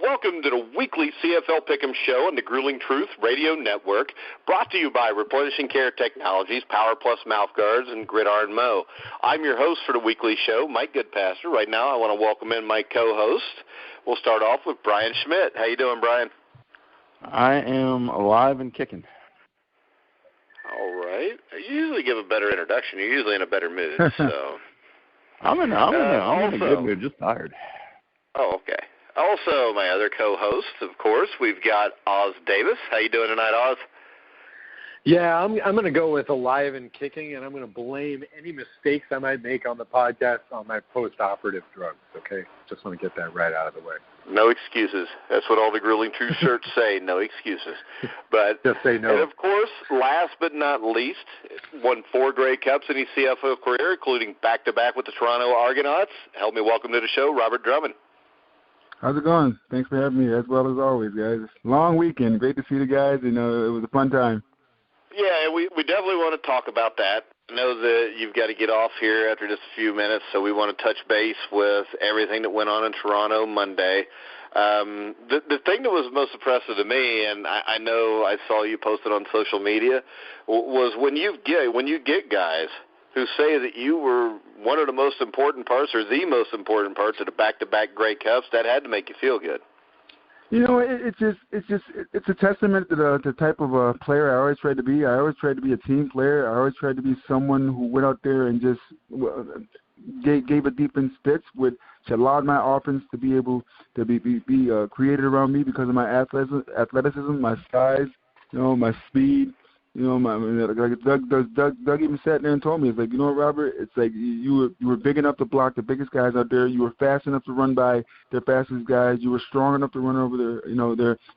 Welcome to the weekly CFL Pick'em show on the Grueling Truth Radio Network, brought to you by Replenishing Care Technologies, Power Plus Mouthguards, and Gridiron Mo. I'm your host for the weekly show, Mike Goodpaster. Right now, I want to welcome in my co-host. We'll start off with Brian Schmidt. How you doing, Brian? I am alive and kicking. All right. You usually give a better introduction. You're usually in a better mood. So I'm in a good mood, just tired. Oh, okay. Also, my other co-host, of course, we've got Oz Davis. How you doing tonight, Oz? Yeah, I'm going to go with alive and kicking, and I'm going to blame any mistakes I might make on the podcast on my post-operative drugs, okay? Just want to get that right out of the way. No excuses. That's what all the Grueling Truth shirts say, no excuses. But just say no. And, of course, last but not least, won 4 Grey Cups in his CFL career, including back-to-back with the Toronto Argonauts. Help me welcome to the show, Robert Drummond. How's it going? Thanks for having me, as well as always, guys. Long weekend. Great to see the guys. It was a fun time. Yeah, we definitely want to talk about that. I know that you've got to get off here after just a few minutes, so we want to touch base with everything that went on in Toronto Monday. The thing that was most impressive to me, and I know I saw you posted on social media, was when you get guys who say that you were one of the most important parts or the most important parts of the back-to-back Grey Cups. That had to make you feel good. It's a testament to the type of player I always tried to be. I always tried to be a team player. I always tried to be someone who went out there and just gave a defense fits, which allowed my offense to be able to be created around me because of my athleticism, my size, my speed. Doug even sat there and told me, it's like, Robert, it's like you were big enough to block the biggest guys out there. You were fast enough to run by their fastest guys. You were strong enough to run over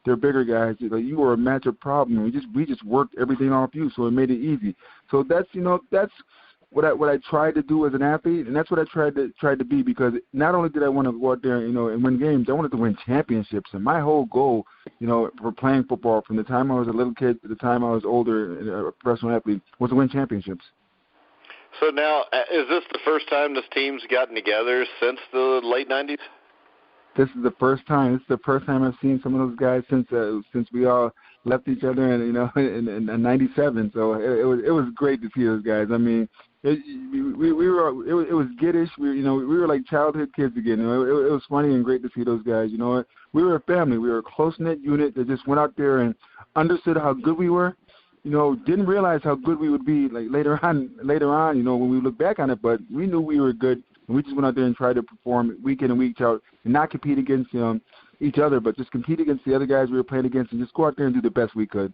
their bigger guys. Like, you were a matchup problem. We just worked everything off you, so it made it easy. So that's what I tried to do as an athlete, and that's what I tried to be, because not only did I want to go out there, and win games, I wanted to win championships. And my whole goal, for playing football from the time I was a little kid to the time I was older, a professional athlete, was to win championships. So now, is this the first time this team's gotten together since the late 90s? This is the first time. This is the first time I've seen some of those guys since we all left each other in '97. So it was great to see those guys. I mean, it was giddish. We were like childhood kids again. It was funny and great to see those guys. We were a family. We were a close-knit unit that just went out there and understood how good we were. Didn't realize how good we would be like later on, when we look back on it, but we knew we were good. And we just went out there and tried to perform week in and week out and not compete against each other, but just compete against the other guys we were playing against and just go out there and do the best we could.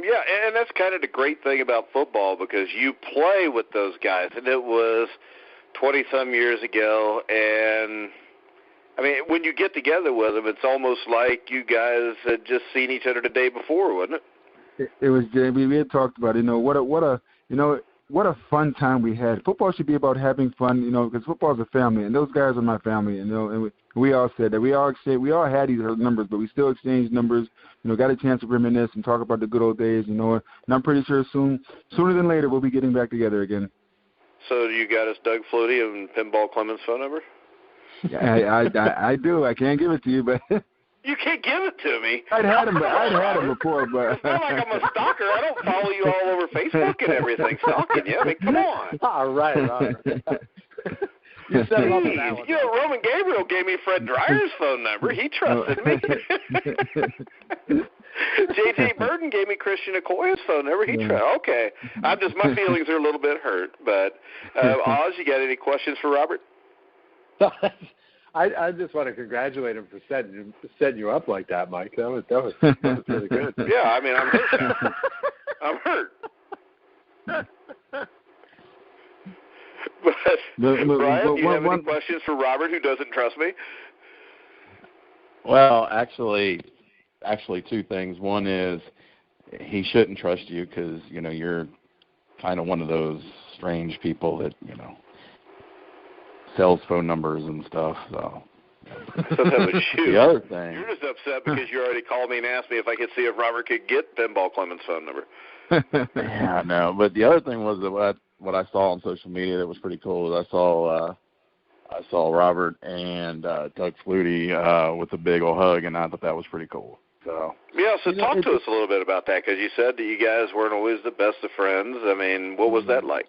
Yeah, and that's kind of the great thing about football, because you play with those guys, and it was 20-some years ago, and, I mean, when you get together with them, it's almost like you guys had just seen each other the day before, wasn't it? It was, we had talked about it, what a fun time we had. Football should be about having fun, because football is a family, and those guys are my family. And we all said that we all had these numbers, but we still exchanged numbers. Got a chance to reminisce and talk about the good old days. And I'm pretty sure sooner than later, we'll be getting back together again. So you got us Doug Flutie and Pinball Clemens' phone number? Yeah, I do. I can't give it to you, but. You can't give it to me. I'd had him before, but it's not like I'm a stalker. I don't follow you all over Facebook and everything, stalking you. I mean, come on. All right. You set him up on that one. Roman Gabriel gave me Fred Dreyer's phone number. He trusted me. J.J. Burton gave me Christian Okoye's phone number. He trusted. Okay. My feelings are a little bit hurt, but Oz, you got any questions for Robert? I just want to congratulate him for setting you up like that, Mike. That was really good. Yeah, I mean, I'm hurt. I'm hurt. But Brian, do you have any questions for Robert, who doesn't trust me? Well, actually, 2 things. One is he shouldn't trust you because you're kind of one of those strange people that sells phone numbers and stuff. So the other thing, you're just upset because you already called me and asked me if I could see if Robert could get Pinball Clemens' phone number. Yeah, no. But the other thing was that what I saw on social media that was pretty cool. I saw I saw Robert and Doug Flutie with a big old hug, and I thought that was pretty cool. So yeah, so talk to us a little bit about that, because you said that you guys weren't always the best of friends. I mean, what was that like?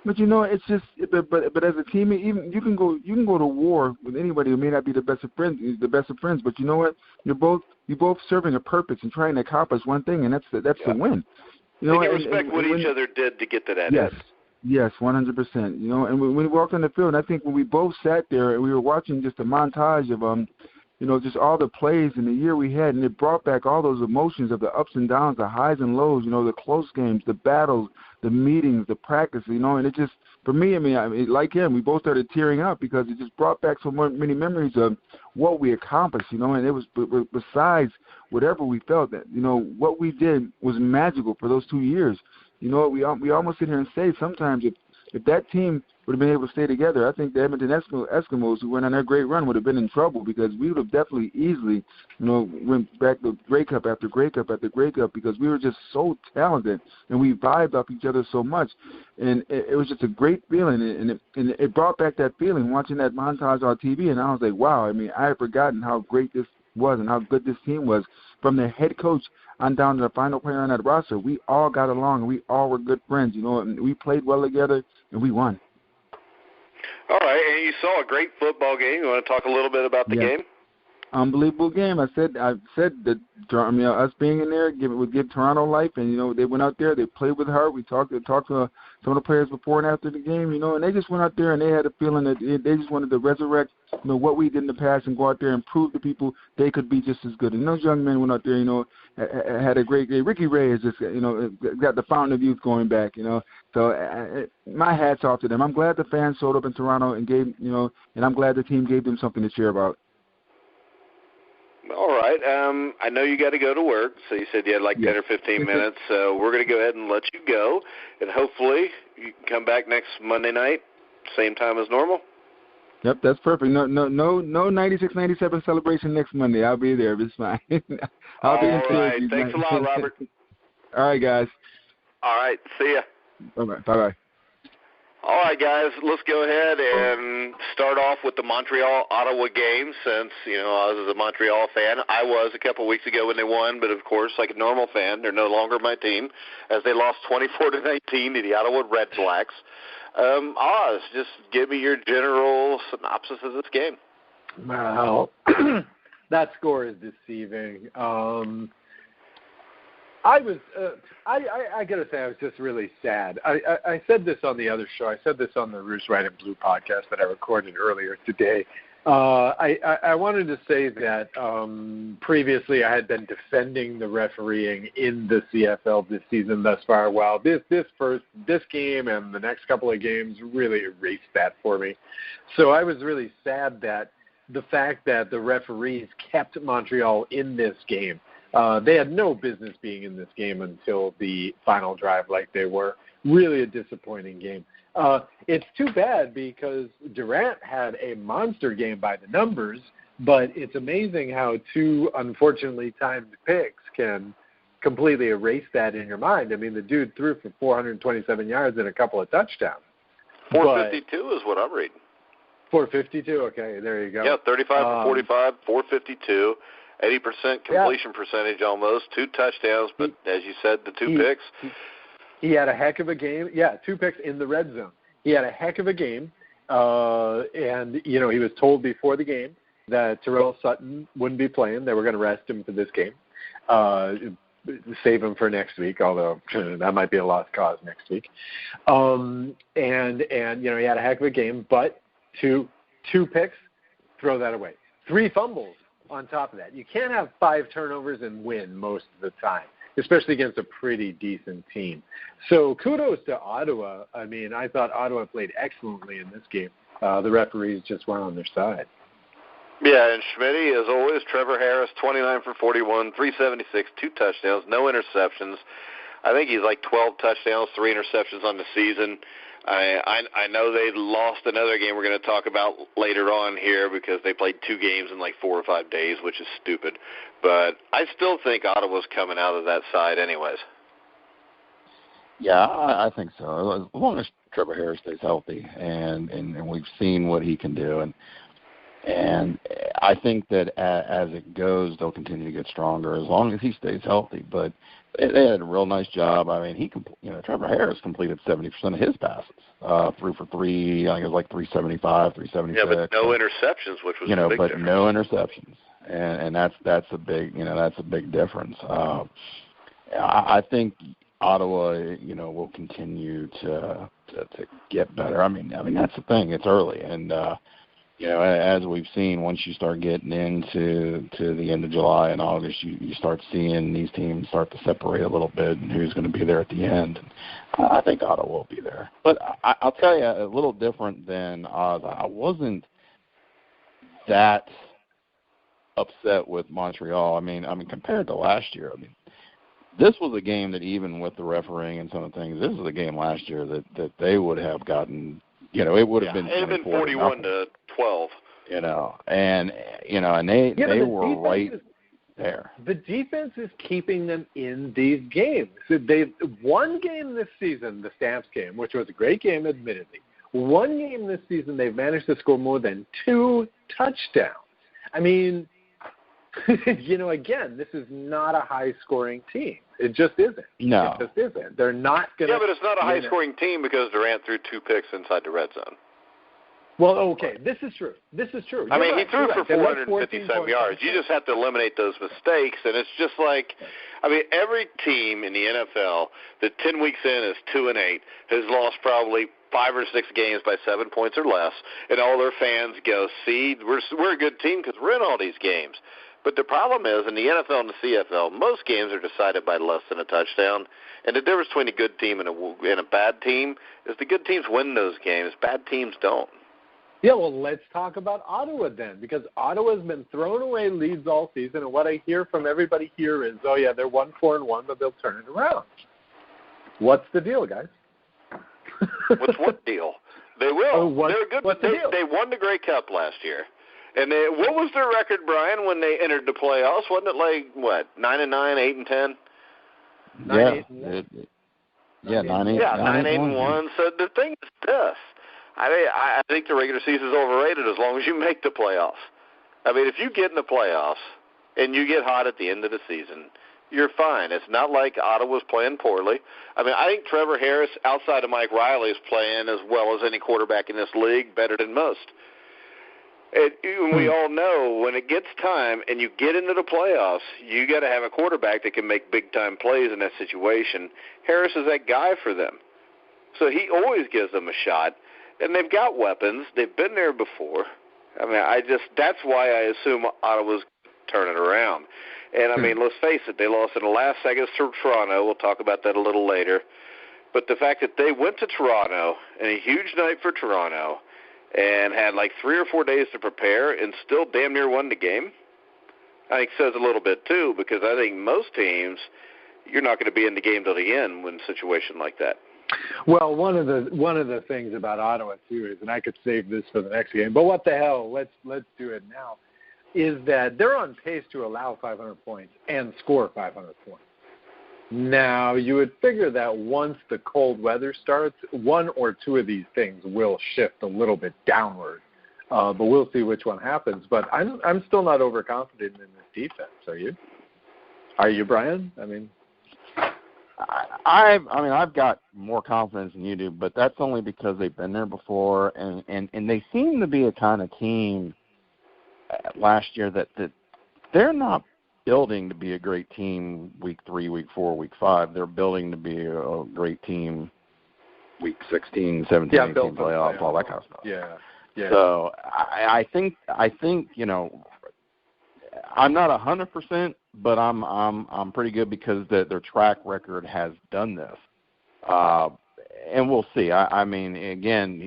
But it's just, but as a team, even you can go to war with anybody who may not be the best of friends. But you know what? You're both serving a purpose and trying to accomplish one thing, and that's the win. You respect what each other did to get to that end. Yes. Yes, 100%. And when we walked on the field, I think when we both sat there and we were watching just a montage of just all the plays in the year we had, and it brought back all those emotions of the ups and downs, the highs and lows, the close games, the battles, the meetings, the practice, and it just, for me, like him, we both started tearing up because it just brought back so many memories of what we accomplished, and it was, besides whatever we felt, that, what we did was magical for those 2 years. We almost sit here and say sometimes if that team would have been able to stay together, I think the Edmonton Eskimos, who went on their great run, would have been in trouble, because we would have definitely easily, went back to Grey Cup after Grey Cup after Grey Cup, because we were just so talented and we vibed off each other so much, and it was just a great feeling, and it brought back that feeling watching that montage on TV, and I was like, wow, I had forgotten how great this was and how good this team was, from the head coach on down to the final player on that roster. We all got along, and we all were good friends, and we played well together, and we won. All right, and you saw a great football game. You want to talk a little bit about the game? Unbelievable game. I said that us being in there would give Toronto life, and they went out there, they played with heart. We talked to some of the players before and after the game, and they just went out there and they had a feeling that they just wanted to resurrect what we did in the past and go out there and prove to people they could be just as good. And those young men went out there, had a great game. Ricky Ray is just got the fountain of youth going back, So my hat's off to them. I'm glad the fans showed up in Toronto and gave and I'm glad the team gave them something to cheer about. All right. I know you got to go to work, so you said you had 10 or 15 minutes. So we're going to go ahead and let you go, and hopefully you can come back next Monday night, same time as normal. Yep, that's perfect. No 96-97 celebration next Monday. I'll be there. It's fine. All right. Thanks a lot, Robert. All right, guys. All right. See ya. Bye-bye. All right, guys, let's go ahead and start off with the Montreal-Ottawa game, since, I was a Montreal fan. I was a couple weeks ago when they won, but, of course, like a normal fan, they're no longer my team, as they lost 24-19 to the Ottawa Red Blacks. Oz, just give me your general synopsis of this game. Wow. That score is deceiving. I got to say, I was just really sad. I said this on the other show. I said this on the Roos White and Blue podcast that I recorded earlier today. I wanted to say that previously I had been defending the refereeing in the CFL this season thus far. Well, this game and the next couple of games really erased that for me. So I was really sad that the fact that the referees kept Montreal in this game. They had no business being in this game until the final drive like they were. Really a disappointing game. It's too bad because Durant had a monster game by the numbers, but it's amazing how two unfortunately timed picks can completely erase that in your mind. I mean, the dude threw for 427 yards and a couple of touchdowns. 452 is what I'm reading. 452, okay, there you go. Yeah, 35 for 45, 452. 80% completion percentage almost, 2 touchdowns, but as you said, the 2 picks. He had a heck of a game. Yeah, 2 picks in the red zone. He had a heck of a game, and, he was told before the game that Terrell Sutton wouldn't be playing. They were going to rest him for this game, save him for next week, although that might be a lost cause next week. And he had a heck of a game, but two picks, throw that away. 3 fumbles. On top of that, you can't have 5 turnovers and win most of the time, especially against a pretty decent team. So kudos to Ottawa. I mean, I thought Ottawa played excellently in this game. The referees just weren't on their side. Yeah, and Schmidt, as always, Trevor Harris, 29 for 41, 376, 2 touchdowns, no interceptions. I think he's 12 touchdowns, 3 interceptions on the season. I know they lost another game we're going to talk about later on here because they played 2 games in 4 or 5 days, which is stupid. But I still think Ottawa's coming out of that side anyways. Yeah, I think so. As long as Trevor Harris stays healthy, and we've seen what he can do, and I think that as it goes, they'll continue to get stronger as long as he stays healthy. But they had a real nice job. I mean, Trevor Harris completed 70% of his passes, 3 for 3. I think it was like 375, 376. Yeah, but no interceptions, which was a big difference. No interceptions, and that's a big difference. I think Ottawa, will continue to get better. I mean that's the thing. It's early, and as we've seen, once you start getting into the end of July and August, you start seeing these teams start to separate a little bit, and who's going to be there at the end. And I think Ottawa will be there, but I'll tell you, a little different than Oz. I wasn't that upset with Montreal. I mean, compared to last year, this was a game that, even with the refereeing and some of the things, this was a game last year that they would have gotten. It would have been. It would have been 41-12. And they were right there. The defense is keeping them in these games. So they've one game this season, the Stamps game, which was a great game, admittedly. One game this season, they've managed to score more than 2 touchdowns. I mean, again, this is not a high-scoring team. It just isn't. No. It just isn't. They're not going to. Yeah, but it's not a high-scoring team because Durant threw 2 picks inside the red zone. Well, okay, this is true. He threw for 457 yards. You just have to eliminate those mistakes, and it's just like, every team in the NFL that 10 weeks in is 2-8 has lost probably 5 or 6 games by 7 points or less, and all their fans go, see, we're a good team because we're in all these games. But the problem is, in the NFL and the CFL, most games are decided by less than a touchdown. And the difference between a good team and a bad team is the good teams win those games. Bad teams don't. Yeah, well, let's talk about Ottawa then, because Ottawa's been throwing away leads all season, and what I hear from everybody here is, oh, yeah, they're 1-4-1, but they'll turn it around. What's the deal, guys? What's what deal? They will. They're good. What's the deal? They won the Grey Cup last year. And what was their record, Brian, when they entered the playoffs? Wasn't it like, 9-9, 8-10? 9-8. Yeah, 9-8. Yeah, 9-8-1. So the thing is this. I think the regular season is overrated as long as you make the playoffs. If you get in the playoffs and you get hot at the end of the season, you're fine. It's not like Ottawa's playing poorly. I think Trevor Harris, outside of Mike Riley, is playing as well as any quarterback in this league, better than most. We all know when it gets time and you get into the playoffs, you got to have a quarterback that can make big-time plays in that situation. Harris is that guy for them. So he always gives them a shot, and they've got weapons. They've been there before. That's why I assume Ottawa's turning around. And, let's face it, they lost in the last seconds to Toronto. We'll talk about that a little later. But the fact that they went to Toronto, and a huge night for Toronto, and had like 3 or 4 days to prepare and still damn near won the game, I think says a little bit too, because I think most teams, you're not going to be in the game till the end when a situation like that. Well, one of the things about Ottawa too is, and I could save this for the next game, but what the hell, let's do it now, is that they're on pace to allow 500 points and score 500 points. Now, you would figure that once the cold weather starts, 1 or 2 of these things will shift a little bit downward. But we'll see which one happens. But I'm still not overconfident in this defense. Are you? Are you, Brian? I've got more confidence than you do, but that's only because they've been there before, and they seem to be a kind of team last year that they're not building to be a great team week 3, week 4, week 5. They're building to be a great team week 16, 17, 18 playoff, all that kind of stuff. Yeah. So I think I'm not 100%, but I'm pretty good because their track record has done this. And we'll see. Again,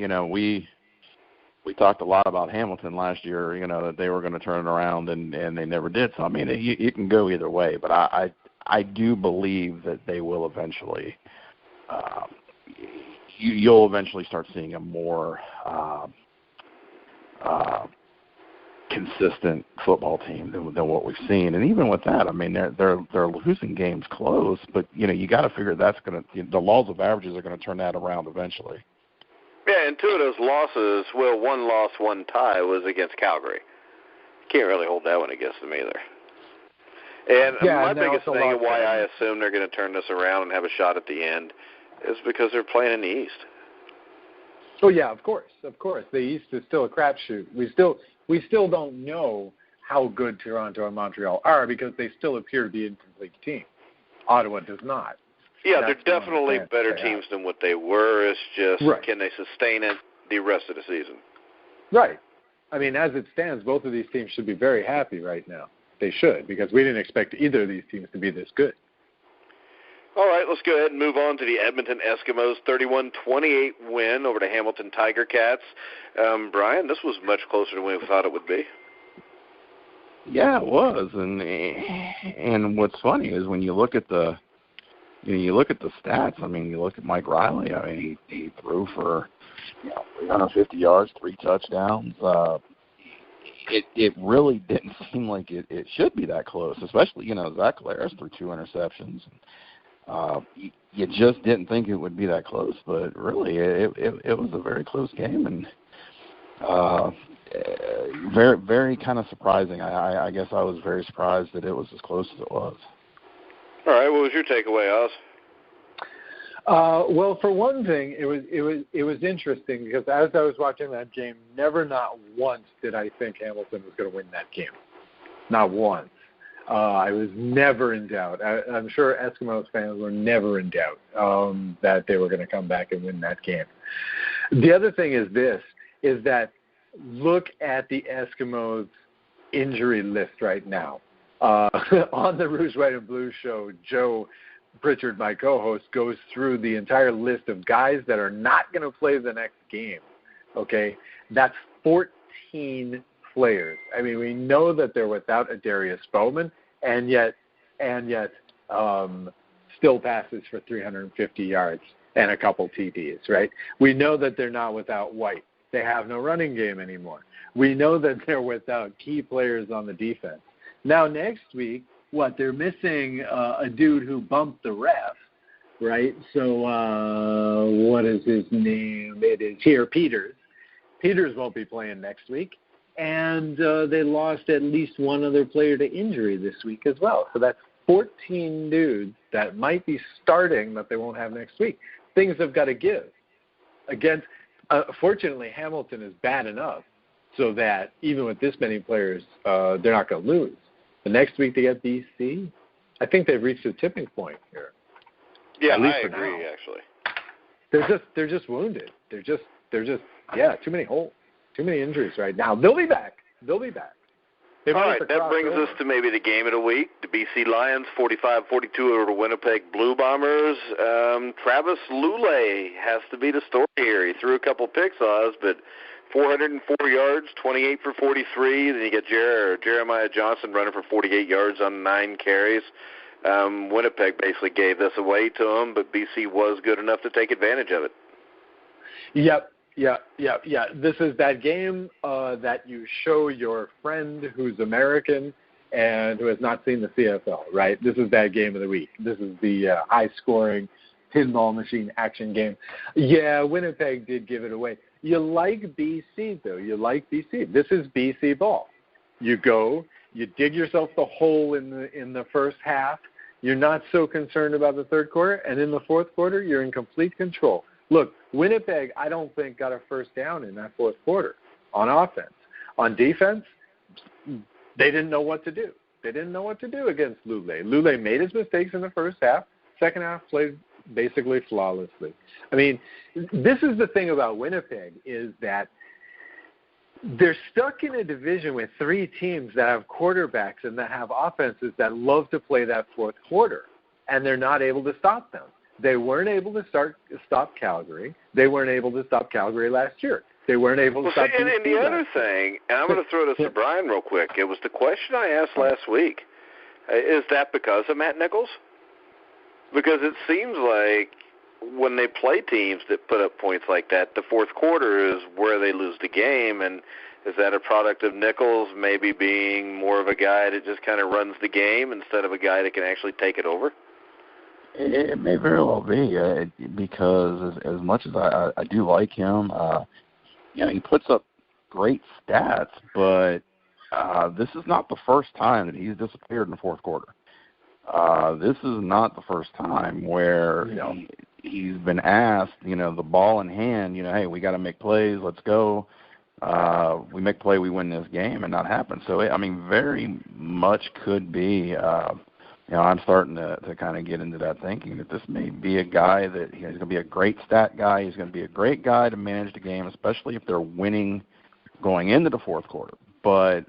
we talked a lot about Hamilton last year, that they were going to turn it around, and they never did. So, it can go either way. But I do believe that they will eventually you'll eventually start seeing a more consistent football team than what we've seen. And even with that, I mean, they're losing games close, but you got to figure that's going to, the laws of averages are going to turn that around eventually. Yeah, and two of those losses, well, one loss, one tie was against Calgary. Can't really hold that one against them either. And my biggest thing and why I assume they're going to turn this around and have a shot at the end is because they're playing in the East. Oh yeah, of course. The East is still a crapshoot. We still don't know how good Toronto and Montreal are because they still appear to be incomplete teams. Ottawa does not. Yeah, they're definitely better teams than what they were. It's just, Can they sustain it the rest of the season? Right. I mean, as it stands, both of these teams should be very happy right now. They should, because we didn't expect either of these teams to be this good. All right, let's go ahead and move on to the Edmonton Eskimos' 31-28 win over the Hamilton Tiger Cats. Brian, this was much closer than we thought it would be. Yeah, it was, and what's funny is when you look at the stats. I mean, you look at Mike Riley. I mean, he threw for 350 yards, 3 touchdowns. It really didn't seem like it should be that close, especially Zach Collaros threw 2 interceptions. You just didn't think it would be that close, but really it was a very close game and very, very kind of surprising. I guess I was very surprised that it was as close as it was. All right, what was your takeaway, Oz? Well, for one thing, it was interesting because as I was watching that game, not once did I think Hamilton was going to win that game. Not once. I was never in doubt. I'm sure Eskimos fans were never in doubt that they were going to come back and win that game. The other thing is that look at the Eskimos' injury list right now. On the Rouge, White, and Blue show, Joe Pritchard, my co-host, goes through the entire list of guys that are not going to play the next game. Okay? That's 14 players. I mean, we know that they're without a Darius Bowman, and yet still passes for 350 yards and a couple TDs, right? We know that they're not without White. They have no running game anymore. We know that they're without key players on the defense. Now, next week, they're missing a dude who bumped the ref, right? So what is his name? It is here, Peters. Peters won't be playing next week. And they lost at least one other player to injury this week as well. So that's 14 dudes that might be starting that they won't have next week. Things have got to give. Fortunately, Hamilton is bad enough so that even with this many players, they're not going to lose. The next week they get BC. I think they've reached a tipping point here. Yeah, I agree. Actually, they're just wounded. They're just too many holes, too many injuries right now. They'll be back. All right, that brings us to maybe the game of the week. The BC Lions 45-42 over the Winnipeg Blue Bombers. Travis Lulay has to be the story here. He threw a couple picks, Oz, but 404 yards, 28 for 43. Then you get Jeremiah Johnson running for 48 yards on 9 carries. Winnipeg basically gave this away to him, but BC was good enough to take advantage of it. Yep. This is that game that you show your friend who's American and who has not seen the CFL, right? This is that game of the week. This is the high-scoring pinball machine action game. Yeah, Winnipeg did give it away. You like BC, though. You like BC. This is BC ball. You go, you dig yourself the hole in the first half. You're not so concerned about the third quarter, and in the fourth quarter, you're in complete control. Look, Winnipeg, I don't think, got a first down in that fourth quarter on offense. On defense, they didn't know what to do. They didn't know what to do against Lulay. Lulay made his mistakes in the first half. Second half played basically flawlessly. I mean, this is the thing about Winnipeg is that they're stuck in a division with 3 teams that have quarterbacks and that have offenses that love to play that fourth quarter, and they're not able to stop them. They weren't able to stop Calgary. They weren't able to stop Calgary last year. They weren't able to stop and the other thing, and I'm going to throw this to Brian real quick, it was the question I asked last week. Is that because of Matt Nichols? Because it seems like when they play teams that put up points like that, the fourth quarter is where they lose the game. And is that a product of Nichols maybe being more of a guy that just kind of runs the game instead of a guy that can actually take it over? It may very well be, because as much as I do like him, he puts up great stats, but this is not the first time that he's disappeared in the fourth quarter. This is not the first time where he's been asked, the ball in hand, hey, we got to make plays, let's go. We make play, we win this game, and not happen. So, very much could be, I'm starting to kind of get into that thinking that this may be a guy that he's going to be a great stat guy. He's going to be a great guy to manage the game, especially if they're winning going into the fourth quarter. But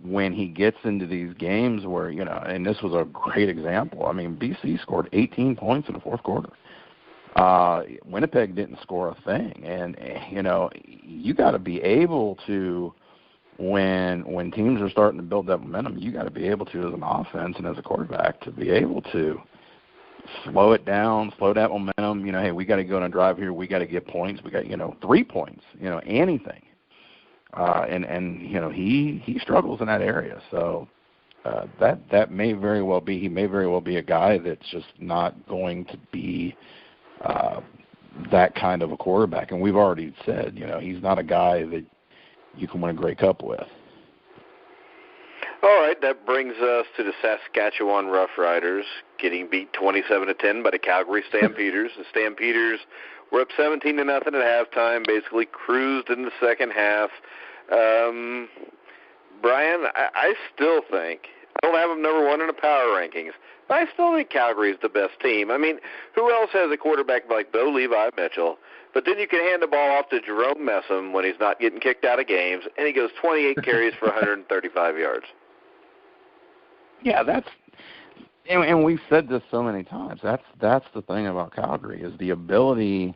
when he gets into these games where, and this was a great example. BC scored 18 points in the fourth quarter. Winnipeg didn't score a thing. And, you got to be able to, when teams are starting to build that momentum, you got to be able to, as an offense and as a quarterback, to be able to slow it down, slow that momentum. Hey, we got to go on a drive here. We got to get points. We got, 3 points, anything. And he struggles in that area. So that may very well be, he may very well be a guy that's just not going to be that kind of a quarterback. And we've already said, he's not a guy that you can win a Grey Cup with. All right, that brings us to the Saskatchewan Roughriders getting beat 27-10 by the Calgary Stampeders. The Stampeders were up 17-0 at halftime, basically cruised in the second half. Brian, I still think, I don't have them number one in the power rankings, but I still think Calgary's the best team. Who else has a quarterback like Bo Levi Mitchell? But then you can hand the ball off to Jerome Messam when he's not getting kicked out of games, and he goes 28 carries for 135 yards. Yeah, and we've said this so many times. That's the thing about Calgary, is the ability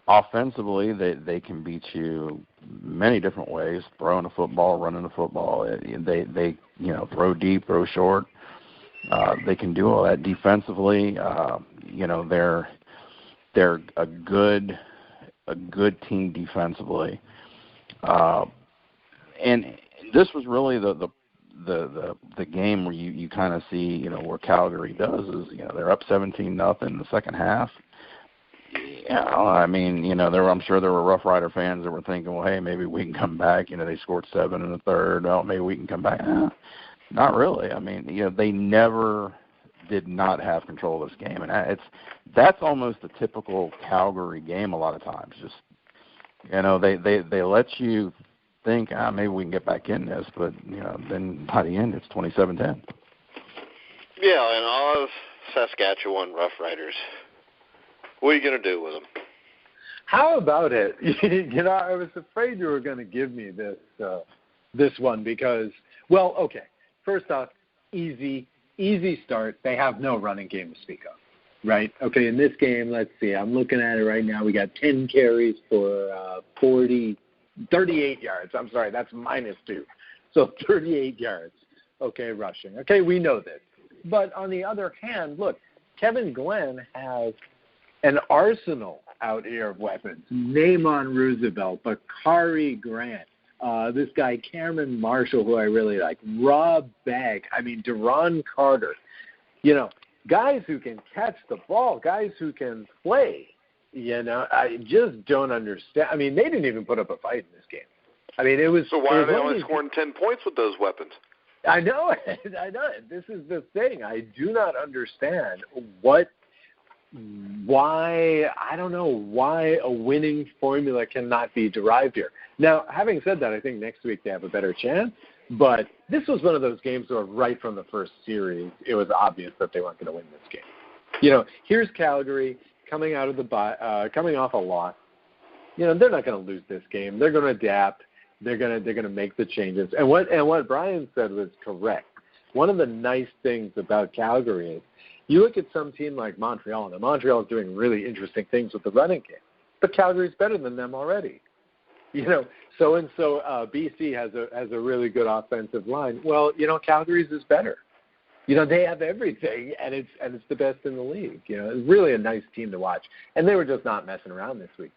offensively they can beat you many different ways, throwing the football, running the football. They throw deep, throw short. They can do all that defensively. They're a good team defensively. And this was really the game where you kind of see, where Calgary does is, they're up 17-0 in the second half. I'm sure there were Rough Rider fans that were thinking, well, hey, maybe we can come back. They scored 7 in the third. Well, maybe we can come back. Not really. They never did not have control of this game, and that's almost a typical Calgary game a lot of times. Just they let you think, maybe we can get back in this, but then by the end it's 27-10. Yeah, and all of Saskatchewan Roughriders. What are you going to do with them? How about it? I was afraid you were going to give me this one because, well, okay. First off, easy start. They have no running game to speak of, right? Okay, in this game, let's see. I'm looking at it right now. We got 10 carries for 38 yards. I'm sorry, that's -2. So 38 yards, okay, rushing. Okay, we know this. But on the other hand, look, Kevin Glenn has an arsenal out here of weapons. Namon Roosevelt, Bakari Grant, this guy Cameron Marshall, who I really like, Rob Bagg, Deron Carter. Guys who can catch the ball, guys who can play. I just don't understand. They didn't even put up a fight in this game. It was. So why are they only scoring 10 points with those weapons? I know it. This is the thing. I do not understand why a winning formula cannot be derived here. Now, having said that, I think next week they have a better chance. But this was one of those games where right from the first series, it was obvious that they weren't going to win this game. Here's Calgary coming out of coming off a loss. They're not going to lose this game. They're going to adapt. They're going to make the changes. And what Brian said was correct. One of the nice things about Calgary is you look at some team like Montreal, and Montreal is doing really interesting things with the running game, but Calgary's better than them already. So BC has a really good offensive line. Well, Calgary's is better. They have everything, and it's the best in the league. It's really a nice team to watch, and they were just not messing around this week.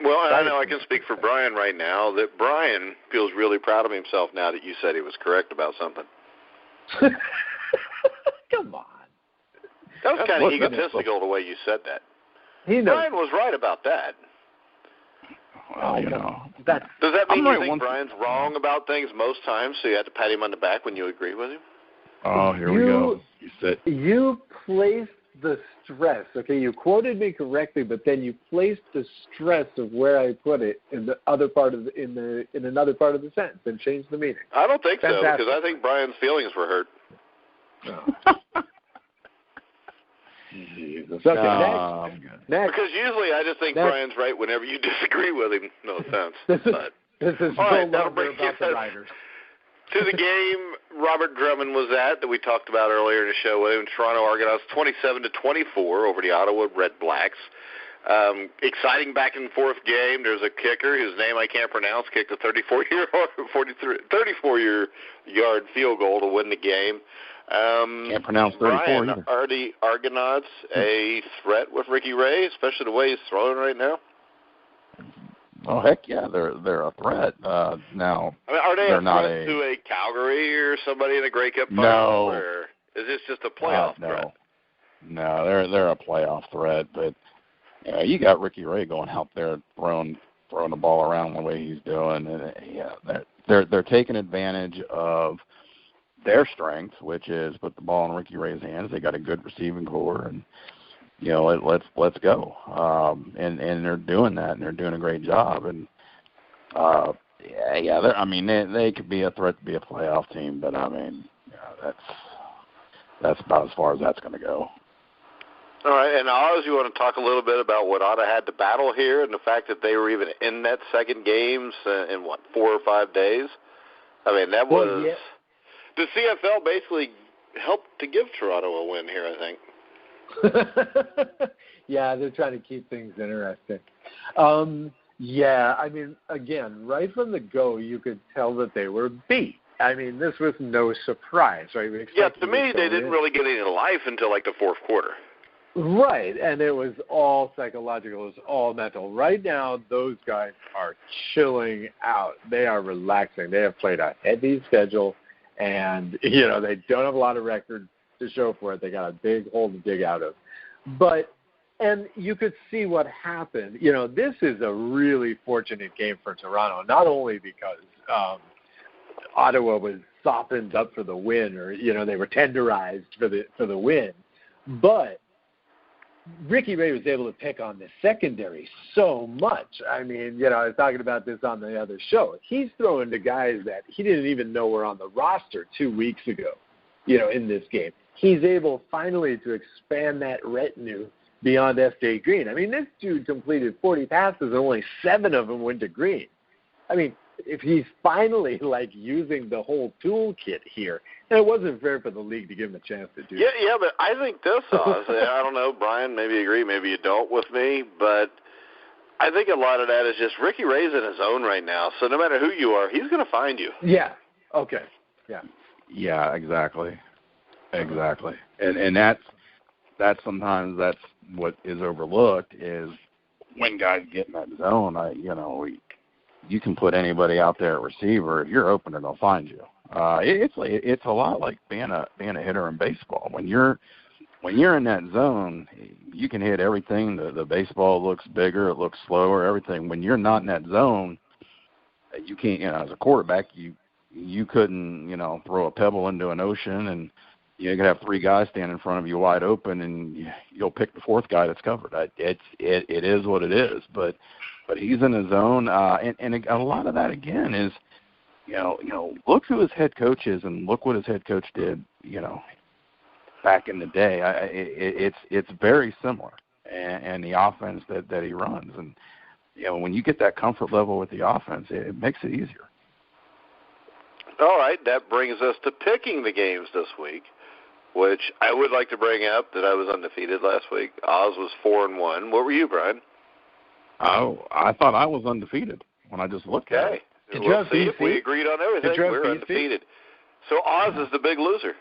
Well, and I know I can speak for Brian right now that Brian feels really proud of himself now that you said he was correct about something. Come on. That was kind of egotistical the way you said that. Brian was right about that. Well, Does that mean you think Brian's wrong about things most times, so you have to pat him on the back when you agree with him? Oh, here we go. You placed the stress. Okay, you quoted me correctly, but then you placed the stress of where I put it in the other part of in another part of the sentence and changed the meaning. I don't think so, because I think Brian's feelings were hurt. Oh. Jesus. Okay, next. Because usually I just think Brian's right whenever you disagree with him. No offense. This is all right, that'll bring about the writers. To the game Robert Drummond was at that we talked about earlier in the show with him. Toronto Argonauts 27-24 over the Ottawa Red Blacks. Exciting back and forth game. There's a kicker whose name I can't pronounce, kicked a 34-yard field goal to win the game. Can't pronounce 34 Brian, either. Are the Argonauts a threat with Ricky Ray, especially the way he's throwing right now? Oh, heck yeah, they're a threat. Now, are they they're a not threat to a Calgary or somebody in a Grey Cup final? No. Or is this just a playoff threat? No, they're a playoff threat. But you got Ricky Ray going out there throwing the ball around the way he's doing, and they're taking advantage of their strength, which is put the ball in Ricky Ray's hands. They got a good receiving core, and let's go. And they're doing that, and they're doing a great job. And they could be a threat to be a playoff team, but that's about as far as that's going to go. All right, and Oz, you want to talk a little bit about what Ottawa had to battle here, and the fact that they were even in that second games in 4 or 5 days? That was. Well, yeah. The CFL basically helped to give Toronto a win here, I think. Yeah, they're trying to keep things interesting. Again, right from the go, you could tell that they were beat. This was no surprise, right? To me, they didn't really get any life until the fourth quarter. Right, and it was all psychological. It was all mental. Right now, those guys are chilling out. They are relaxing. They have played a heavy schedule, and, they don't have a lot of record to show for it. They got a big hole to dig out of. And you could see what happened. This is a really fortunate game for Toronto, not only because Ottawa was softened up for the win, or, they were tenderized for the win, but Ricky Ray was able to pick on the secondary so much. I was talking about this on the other show. He's throwing to guys that he didn't even know were on the roster 2 weeks ago, in this game. He's able finally to expand that retinue beyond F.J. Green. This dude completed 40 passes and only 7 of them went to Green. If he's finally using the whole toolkit here, and it wasn't fair for the league to give him a chance to do that. Yeah, but I think this, I don't know, Brian, maybe you agree, maybe you don't with me, but I think a lot of that is just Ricky Ray's in his own right now, so no matter who you are, he's going to find you. Yeah, okay, yeah. Yeah, exactly. And that's sometimes that's what is overlooked is when guys get in that zone, you can put anybody out there at receiver. If you're open, they'll find you. It's a lot like being a hitter in baseball. When you're in that zone, you can hit everything. The baseball looks bigger, it looks slower, everything. When you're not in that zone, you can't. As a quarterback, you couldn't throw a pebble into an ocean, and you could have 3 guys stand in front of you wide open, and you'll pick the 4th guy that's covered. It is what it is, but he's in his zone, and a lot of that again is, look who his head coach is, and look what his head coach did, back in the day. It's very similar, and the offense that he runs, and when you get that comfort level with the offense, it makes it easier. All right, that brings us to picking the games this week, which I would like to bring up that I was undefeated last week. Oz was 4-1. What were you, Brian? Oh, I thought I was undefeated when I just looked at it. We'll see if we agreed on everything. We're undefeated. So Oz is the big loser.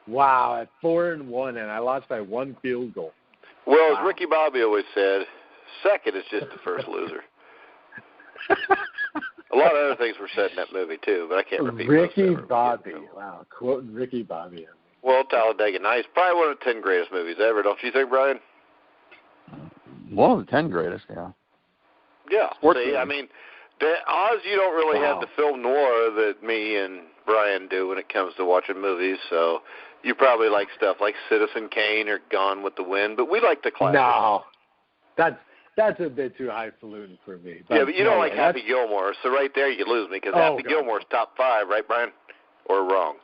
Wow, at 4-1, and I lost by 1 field goal. Well, as Ricky Bobby always said, second is just the first loser. A lot of other things were said in that movie, too, but I can't repeat Ricky Bobby. Wow, quoting Ricky Bobby. Well, Talladega Nights, probably one of the 10 greatest movies ever, don't you think, Brian? One of the 10 greatest, yeah. Yeah. See, I mean, Oz, you don't really have the film noir that me and Brian do when it comes to watching movies, so you probably like stuff like Citizen Kane or Gone with the Wind, but we like the classics. No, that's a bit too highfalutin for me. But you don't like Happy Gilmore, so right there you lose me, because Happy Gilmore's top 5, right, Brian? Or wrong?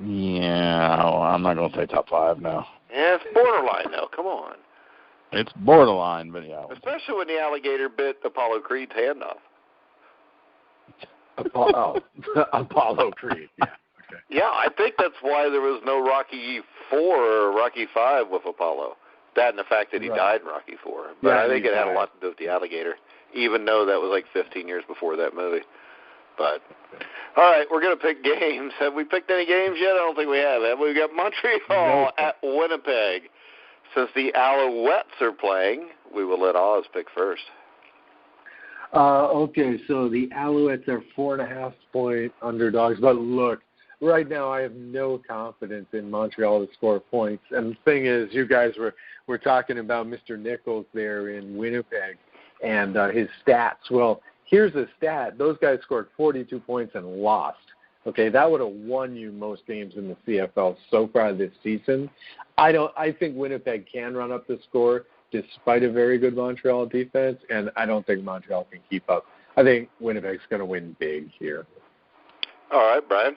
Yeah, I'm not going to say top 5 now. Yeah, it's borderline, though. Come on. It's borderline, but yeah. Especially when the alligator bit Apollo Creed's hand off. Apollo Creed, yeah. Okay. Yeah, I think that's why there was no Rocky 4 or Rocky 5 with Apollo. That and the fact that he died in Rocky 4. But I think it had a lot to do with the alligator, even though that was like 15 years before that movie. But, all right, we're going to pick games. Have we picked any games yet? I don't think we have. We've got Montreal at Winnipeg. Since the Alouettes are playing, we will let Oz pick first. Okay, so the Alouettes are 4.5-point underdogs. But look, right now I have no confidence in Montreal to score points. And the thing is, you guys were talking about Mr. Nichols there in Winnipeg and his stats. Well, here's a stat. Those guys scored 42 points and lost. Okay, that would have won you most games in the CFL so far this season. I think Winnipeg can run up the score despite a very good Montreal defense, and I don't think Montreal can keep up. I think Winnipeg's going to win big here. All right, Brian.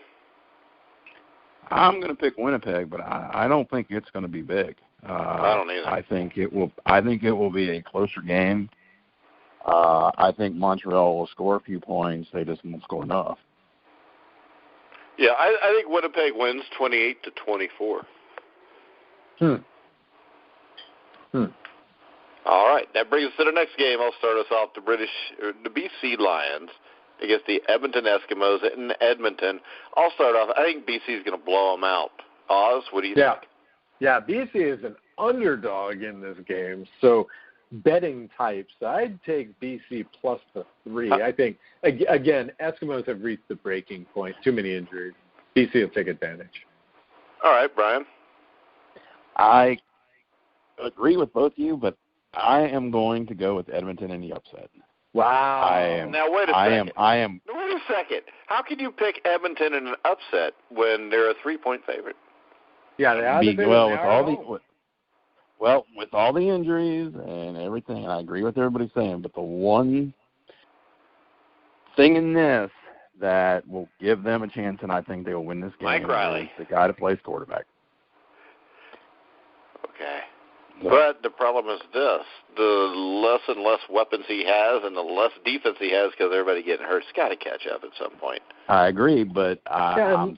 I'm going to pick Winnipeg, but I don't think it's going to be big. I don't either. I think it will be a closer game. I think Montreal will score a few points. They just won't score enough. Yeah, I think Winnipeg wins 28-24. All right, that brings us to the next game. I'll start us off. The BC Lions against the Edmonton Eskimos in Edmonton. I'll start off. I think BC is going to blow them out. Oz, what do you think? Yeah, BC is an underdog in this game. So betting types, I'd take BC plus the 3. I think, again, Eskimos have reached the breaking point. Too many injuries. BC will take advantage. All right, Brian. I agree with both of you, but I am going to go with Edmonton in the upset. Wow. Now, wait a second. Wait a second. How can you pick Edmonton in an upset when they're a 3-point favorite? Yeah, they are. With all the injuries and everything, and I agree with everybody saying, but the one thing in this that will give them a chance, and I think they will win this game, Mike Riley, is the guy that plays quarterback. Okay. But the problem is this. The less and less weapons he has and the less defense he has because everybody getting hurt, it's got to catch up at some point. I agree, but I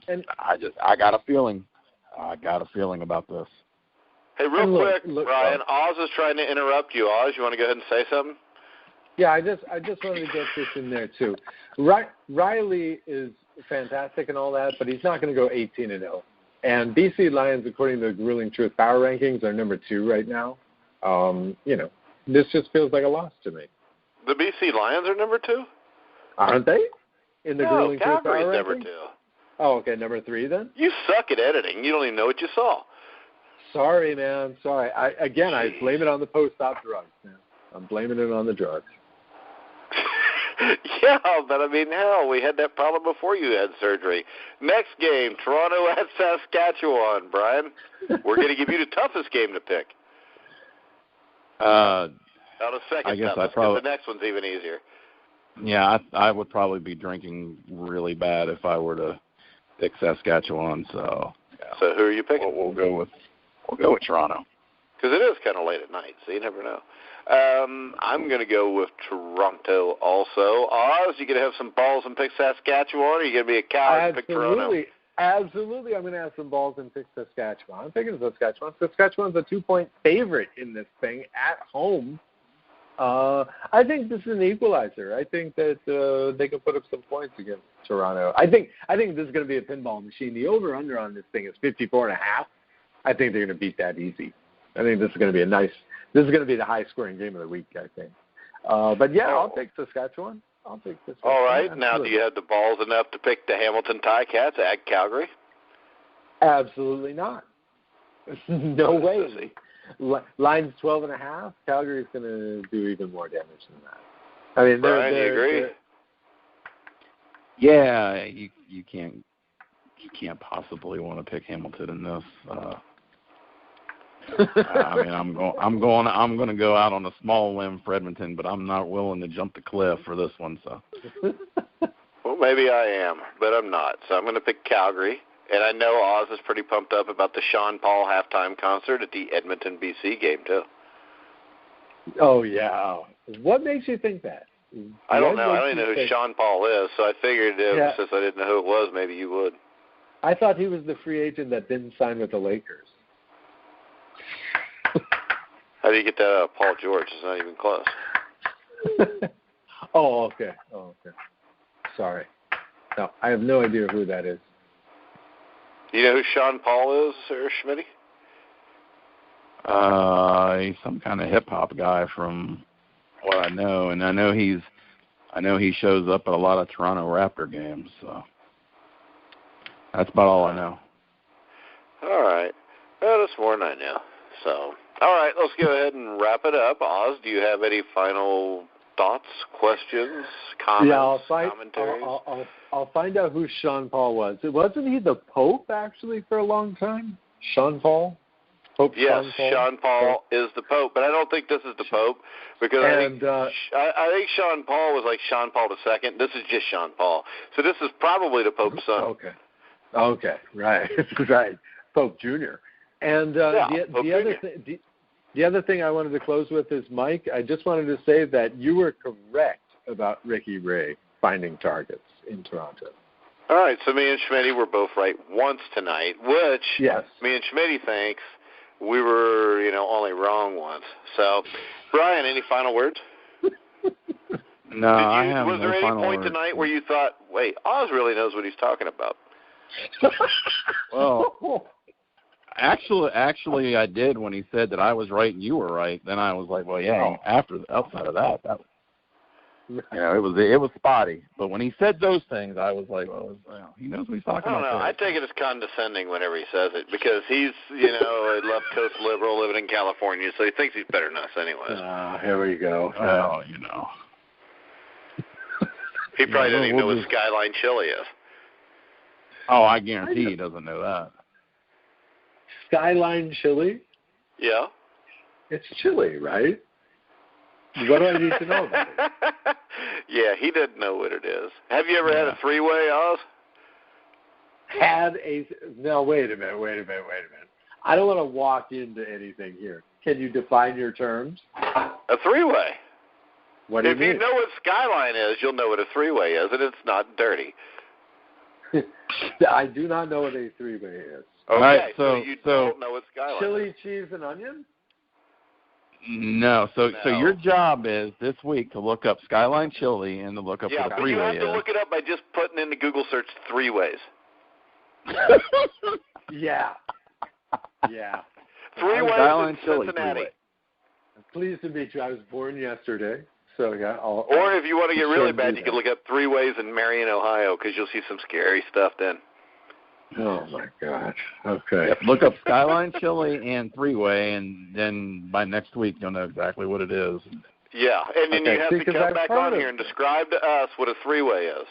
got a feeling. I got a feeling about this. Hey, real quick, Brian, Oz is trying to interrupt you. Oz, you want to go ahead and say something? Yeah, I just wanted to get this in there, too. Riley is fantastic and all that, but he's not going to go 18-0. And BC Lions, according to the Grueling Truth Power Rankings, are number 2 right now. This just feels like a loss to me. The BC Lions are number 2? Aren't they? In the Grueling Truth Power Calgary's Rankings? number 2. Oh, okay, number 3 then? You suck at editing. You don't even know what you saw. Sorry, man. Sorry. I blame it on the post-op drugs, man. I'm blaming it on the drugs. Yeah, but I mean, hell, we had that problem before you had surgery. Next game, Toronto at Saskatchewan, Brian. We're going to give you the toughest game to pick. Not a second I guess toughest, because the next one's even easier. Yeah, I would probably be drinking really bad if I were to pick Saskatchewan. So, yeah. So who are you picking? We'll go with Toronto. Because it is kind of late at night, so you never know. I'm going to go with Toronto also. Oz, you going to have some balls and pick Saskatchewan, or are you going to be a coward and pick Toronto? Absolutely. I'm going to have some balls and pick Saskatchewan. I'm picking Saskatchewan. Saskatchewan's a 2-point favorite in this thing at home. I think this is an equalizer. I think that they can put up some points against Toronto. I think this is going to be a pinball machine. The over/under on this thing is 54.5. I think they're going to beat that easy. I think this is going to be this is going to be the high-scoring game of the week, I think. But, yeah, I'll take Saskatchewan. All right. Absolutely. Now, do you have the balls enough to pick the Hamilton Ticats at Calgary? Absolutely not. No way. Line's 12.5. Calgary's going to do even more damage than that. I mean, Brian, you agree? Yeah, you can't possibly want to pick Hamilton in this. I mean, I'm going to go out on a small limb for Edmonton, but I'm not willing to jump the cliff for this one. So. Well, maybe I am, but I'm not. So I'm going to pick Calgary. And I know Oz is pretty pumped up about the Sean Paul halftime concert at the Edmonton, BC game, too. Oh, yeah. What makes you think that? I don't know. I don't even know who Sean Paul is, so I figured since I didn't know who it was, maybe you would. I thought he was the free agent that didn't sign with the Lakers. How do you get that out of Paul George? It's not even close. Oh, okay. Sorry. No, I have no idea who that is. You know who Sean Paul is, Sir Schmidt? He's some kind of hip hop guy from what I know, and I know he shows up at a lot of Toronto Raptor games. So that's about all I know. All right. Well, that's more than I know. So, all right, let's go ahead and wrap it up. Oz, do you have any final thoughts, questions, comments, commentaries? I'll find out who Sean Paul was. Wasn't he the Pope, actually, for a long time? Sean Paul? Pope yes, Sean Paul is the Pope, but I don't think this is the Pope because I think Sean Paul was like Sean Paul II. This is just Sean Paul. So this is probably the Pope's son. Okay, right, right, Pope Jr. And the other thing I wanted to close with is, Mike, I just wanted to say that you were correct about Ricky Ray finding targets in Toronto. All right, so me and Schmidt were both right once tonight, which me and Schmidt thinks we were, only wrong once. So, Brian, any final words? No, I have Was no there any final point words. tonight where you thought, wait, Oz really knows what he's talking about? Well, actually, I did when he said that I was right and you were right. Then I was like, well, yeah. Outside of that it was spotty. But when he said those things, I was like, well, he knows what he's talking about. I don't know. I take it as condescending whenever he says it because he's, a left coast liberal living in California, so he thinks he's better than us anyways. Here we go. He probably doesn't even know what Skyline Chili is. Oh, I guarantee he doesn't know that. Skyline Chili? Yeah. It's chili, right? What do I need to know about it? Yeah, he doesn't know what it is. Have you ever had a three-way, Oz? No, wait a minute. I don't want to walk into anything here. Can you define your terms? A three-way. What do you mean? If you know what Skyline is, you'll know what a three-way is, and it's not dirty. I do not know what a three-way is. Okay, right, so you don't know what Skyline is. Chili, cheese, and onion? No. So your job is this week to look up Skyline Chili and to look up what a three-way is. Yeah, but you have to look it up by just putting in the Google search three ways. Yeah. Three ways in Cincinnati. Pleased to meet you. I was born yesterday. So, yeah. Or if you want to get really bad, you can look up three ways in Marion, Ohio, because you'll see some scary stuff then. Oh, my gosh. Okay. Yep, look up Skyline Chili and three-way, and then by next week you'll know exactly what it is. Yeah, and then you have to come back on here and describe to us what a three-way is.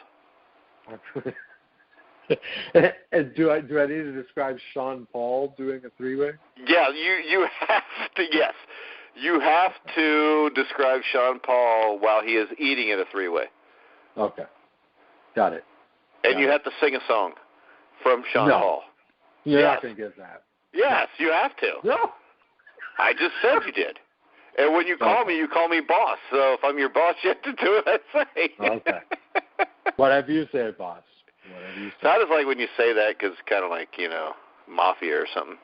And do I need to describe Sean Paul doing a three-way? Yeah, you have to, yes. You have to describe Sean Paul while he is eating at a three-way. Okay. Got it. And you have to sing a song from Sean Paul. You're not going to get that. Yes, you have to. No. I just said you did. And when you call me boss. So if I'm your boss, you have to do what I say. Okay. Whatever you say, boss. So I just like when you say that because it's kind of like, mafia or something.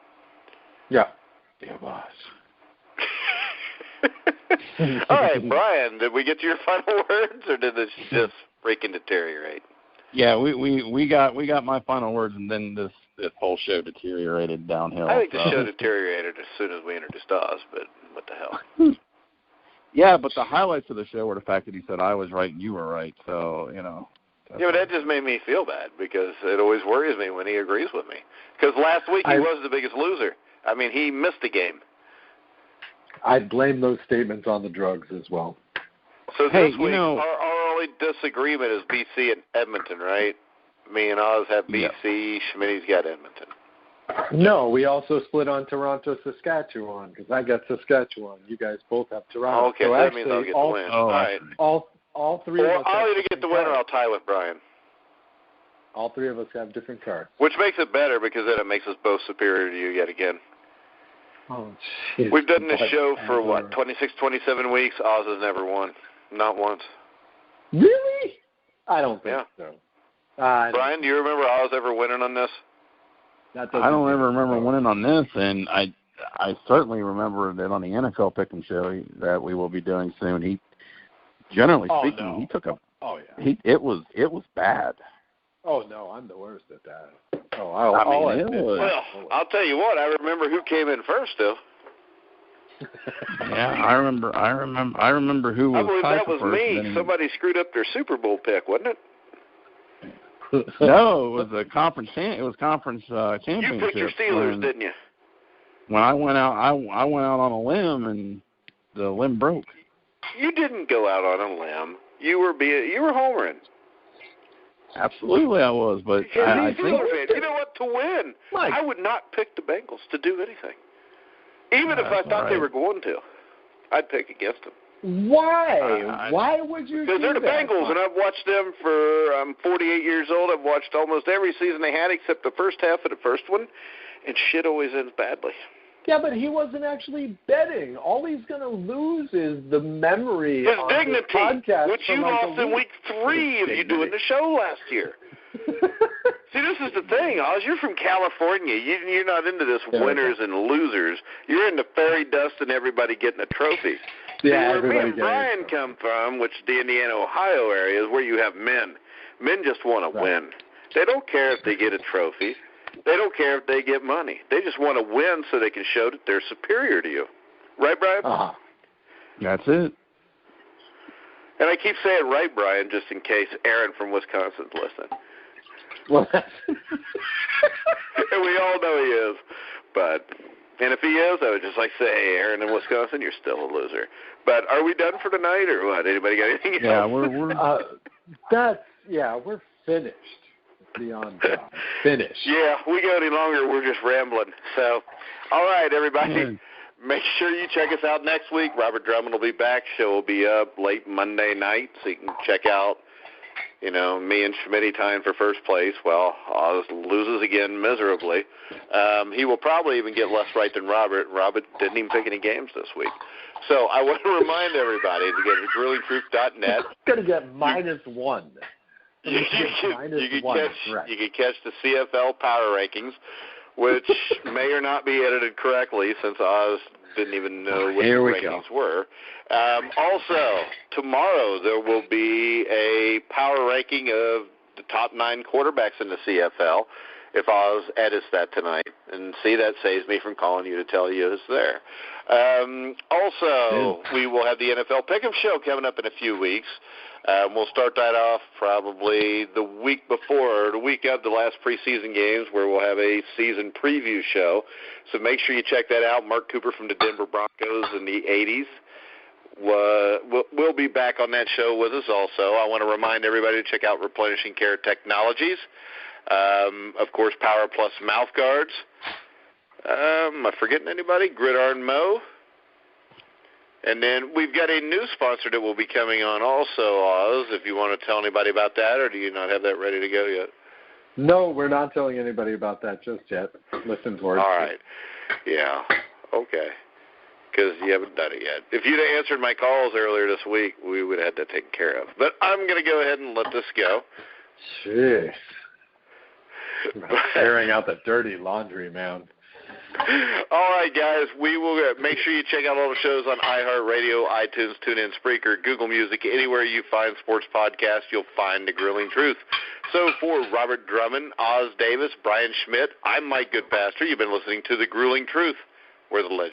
Yeah. Yeah, boss. All right, Brian, did we get to your final words, or did this just freaking deteriorate? Yeah, we got my final words, and then this whole show deteriorated downhill. I think the show deteriorated as soon as we introduced Oz, but what the hell? Yeah, but the highlights of the show were the fact that he said I was right and you were right. So, you know. Yeah, but that just made me feel bad because it always worries me when he agrees with me. Because last week he was the biggest loser. I mean, he missed a game. I blame those statements on the drugs as well. So this week, our only disagreement is BC and Edmonton, right? Me and Oz have BC, yeah. Schmidt's got Edmonton. No, we also split on Toronto, Saskatchewan, because I got Saskatchewan. You guys both have Toronto. Oh, okay, so that means I'll get the win. All right. All three of us. I'll either get the win or I'll tie with Brian. All three of us have different cards. Which makes it better because then it makes us both superior to you yet again. Oh, geez. We've done this show for, 26, 27 weeks. Oz has never won. Not once. Really? I don't think so. Brian, do you remember Oz ever winning on this? I don't ever remember winning on this, and I certainly remember that on the NFL Pick'em show that we will be doing soon. He, generally speaking, he took a. Oh yeah. It was bad. Oh no, I'm the worst at that. Oh, I'll tell you what. I remember who came in first, though. Yeah, I remember who was. I believe that was me. Somebody screwed up their Super Bowl pick, wasn't it? No, it was a conference. It was conference championship. You picked your Steelers, didn't you? When I went out, I went out on a limb, and the limb broke. You didn't go out on a limb. You were homering. Absolutely, I was, but I think you know what? To win, Mike. I would not pick the Bengals to do anything, even if I thought they were going to. I'd pick against them. Why? Why would you? Because they're the Bengals, and I've watched them for. I'm 48 years old. I've watched almost every season they had, except the first half of the first one, and shit always ends badly. Yeah, but he wasn't actually betting. All he's going to lose is the memory his on dignity, his podcast, which you lost in week 3 of you doing the show last year. See, this is the thing, Oz. You're from California. You're not into this winners and losers. You're into fairy dust and everybody getting a trophy. Yeah, where me and Brian come from, which is the Indiana, Ohio area, is where you have men. Men just want to win. They don't care if they get a trophy. They don't care if they get money. They just want to win so they can show that they're superior to you. Right, Brian? Uh-huh. That's it. And I keep saying right, Brian, just in case Aaron from Wisconsin's listening. Well, and we all know he is. And if he is, I would just like to say, hey, Aaron in Wisconsin, you're still a loser. But are we done for tonight or what? Anybody got anything else? Yeah, we're finished. Beyond finished. Yeah, we go any longer, we're just rambling. So, all right, everybody, make sure you check us out next week. Robert Drummond will be back. Show will be up late Monday night, so you can check out, me and Schmidt tying for first place. Well, Oz loses again miserably. He will probably even get less right than Robert. Robert didn't even pick any games this week. So I want to remind everybody to go to grillingtruth.net. Going to get -1. You can catch the CFL power rankings, which may or not be edited correctly since Oz didn't even know what the rankings were. Also, tomorrow there will be a power ranking of the top 9 quarterbacks in the CFL if Oz edits that tonight. And see, that saves me from calling you to tell you it's there. Also, we will have the NFL Pick'em Show coming up in a few weeks. We'll start that off probably the week before or the week of the last preseason games where we'll have a season preview show. So make sure you check that out. Mark Cooper from the Denver Broncos in the 80s will be back on that show with us also. I want to remind everybody to check out Replenishing Care Technologies. Of course, Power Plus mouth guards. Am I forgetting anybody? Gridiron Mo. And then we've got a new sponsor that will be coming on also, Oz, if you want to tell anybody about that, or do you not have that ready to go yet? No, we're not telling anybody about that just yet. Listen for it. All right. Yeah. Okay. Because you haven't done it yet. If you'd have answered my calls earlier this week, we would have had that taken care of. But I'm going to go ahead and let this go. Jeez. Airing out the dirty laundry, man. All right, guys. We will make sure you check out all the shows on iHeartRadio, iTunes, TuneIn, Spreaker, Google Music. Anywhere you find sports podcasts, you'll find The Grueling Truth. So for Robert Drummond, Oz Davis, Brian Schmidt, I'm Mike Goodpaster. You've been listening to The Grueling Truth, where the legend